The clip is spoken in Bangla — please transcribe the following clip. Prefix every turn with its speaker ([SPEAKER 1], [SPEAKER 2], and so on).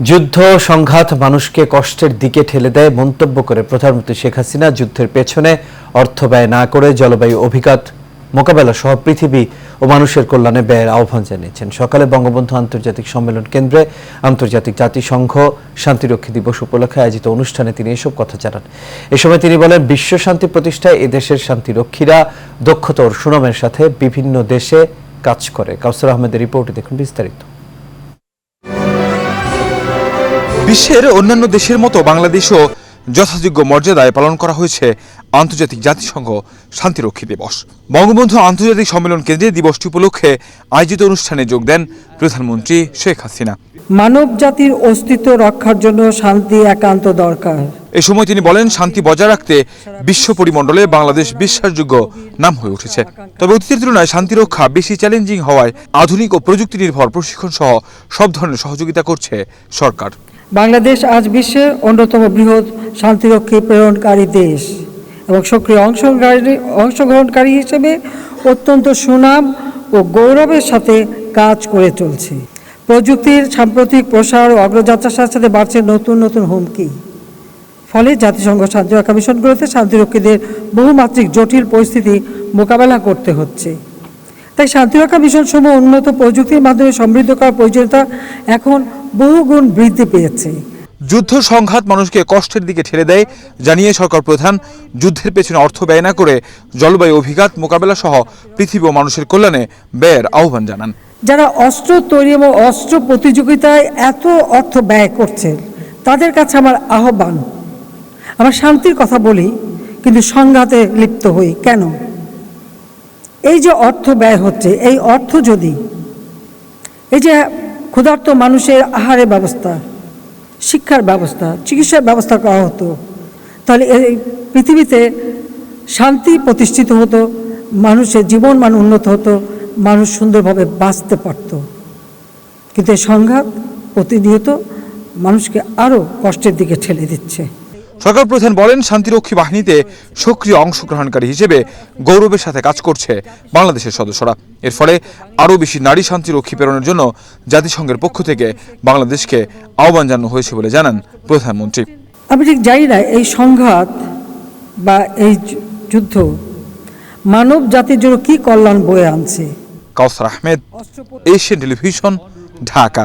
[SPEAKER 1] যুদ্ধ সংঘাত মানুষকে কষ্টের দিকে ঠেলে দেয় মন্তব্য করে প্রধানমন্ত্রী শেখ হাসিনা যুদ্ধের পেছনে অর্থ ব্যয় না করে জলবায়ু অভিঘাত মোকাবেলা সহ পৃথিবী ও মানুষের কল্যাণে ব্যয়ের আহ্বান জানিয়েছেন। সকালে বঙ্গবন্ধু আন্তর্জাতিক সম্মেলন কেন্দ্রে আন্তর্জাতিক জাতিসংঘ শান্তিরক্ষী দিবস উপলক্ষে আয়োজিত অনুষ্ঠানে তিনি এসব কথা জানান। এ সময় তিনি বলেন, বিশ্ব শান্তি প্রতিষ্ঠায় এদেশের শান্তিরক্ষীরা দক্ষতা ও সুনামের সাথে বিভিন্ন দেশে কাজ করে। কাউসার আহমেদের রিপোর্টে দেখুন বিস্তারিত।
[SPEAKER 2] বিশ্বের অন্যান্য দেশের মতো বাংলাদেশও যথাযোগ্য মর্যাদায় পালন করা হয়েছে আন্তর্জাতিক জাতিসংঘ শান্তিরক্ষী দিবস। বঙ্গবন্ধু আন্তর্জাতিক সম্মেলন কেন্দ্রে দিবসটি উপলক্ষে আয়োজিত অনুষ্ঠানে যোগ দেন প্রধানমন্ত্রী শেখ হাসিনা।
[SPEAKER 3] মানব জাতির অস্তিত্ব রক্ষার জন্য শান্তি একান্ত দরকার।
[SPEAKER 2] এ সময় তিনি বলেন, শান্তি বজায় রাখতে বিশ্ব পরিমণ্ডলে বাংলাদেশ বিশ্বাসযোগ্য নাম হয়ে উঠেছে। তবে অতীতের তুলনায় শান্তিরক্ষা বেশি চ্যালেঞ্জিং হওয়ায় আধুনিক ও প্রযুক্তি নির্ভর প্রশিক্ষণ সহ সব ধরনের সহযোগিতা করছে সরকার।
[SPEAKER 3] বাংলাদেশ আজ বিশ্বের অন্যতম বৃহৎ শান্তিরক্ষী প্রেরণকারী দেশ এবং সক্রিয় অংশগ্রহণকারী হিসেবে অত্যন্ত সুনাম ও গৌরবের সাথে কাজ করে চলছে। প্রযুক্তির সাম্প্রতিক প্রসার ও অগ্রযাত্রার সাথে বাড়ছে নতুন নতুন হুমকি। ফলে জাতিসংঘ শান্তিরক্ষা মিশনগুলোতে শান্তিরক্ষীদের বহুমাত্রিক জটিল পরিস্থিতি মোকাবেলা করতে হচ্ছে। তাই শান্তিরক্ষা মিশনসমূহ উন্নত প্রযুক্তির মাধ্যমে সমৃদ্ধ করার প্রয়োজনীয়তা এখন বহুগুণ বৃদ্ধি পেয়েছে।
[SPEAKER 2] যুদ্ধ সংঘাত মানুষকে কষ্টের দিকে ঠেলে দেয় জানিয়ে সরকার প্রধান যুদ্ধের পেছনে অর্থ ব্যয় না করে জলবায়ু অভিঘাত মোকাবেলা সহ পৃথিবী ও মানুষের কল্যাণে ব্যয়ের আহ্বান জানান।
[SPEAKER 3] যারা অস্ত্র তৈরি এবং অস্ত্র প্রতিযোগিতায় এত অর্থ ব্যয় করছে তাদের কাছে আমার আহ্বান, আমরা শান্তির কথা বলি কিন্তু সংঘাতে লিপ্ত হই কেন? এই যে অর্থ ব্যয় হচ্ছে, এই অর্থ যদি এই যে ক্ষুধার্ত মানুষের আহারের ব্যবস্থা, শিক্ষার ব্যবস্থা, চিকিৎসার ব্যবস্থা করা হতো, তাহলে এই পৃথিবীতে শান্তি প্রতিষ্ঠিত হতো, মানুষের জীবনমান উন্নত হতো, মানুষ সুন্দরভাবে বাঁচতে পারত। কিন্তু এই সংঘাত প্রতিনিয়ত মানুষকে আরও কষ্টের দিকে ঠেলে দিচ্ছে।
[SPEAKER 2] সরকার প্রধান বলেন, শান্তিরক্ষী বাহিনীতে সক্রিয় অংশগ্রহণকারী হিসেবে গৌরবের সাথে কাজ করছে বাংলাদেশের সদস্যরা। এর ফলে আরও বেশি নারী শান্তিরক্ষী প্রেরণের জন্য জাতিসংঘের পক্ষ থেকে বাংলাদেশকে আহ্বান জানানো হয়েছে বলে জানান প্রধানমন্ত্রী।
[SPEAKER 3] আমি ঠিক জানি না এই সংঘাত বা এই যুদ্ধ মানব জাতির জন্য কি কল্যাণ বয়ে আনছে।
[SPEAKER 2] কাউসার আহমেদ, এশিয়ান টেলিভিশন, ঢাকা।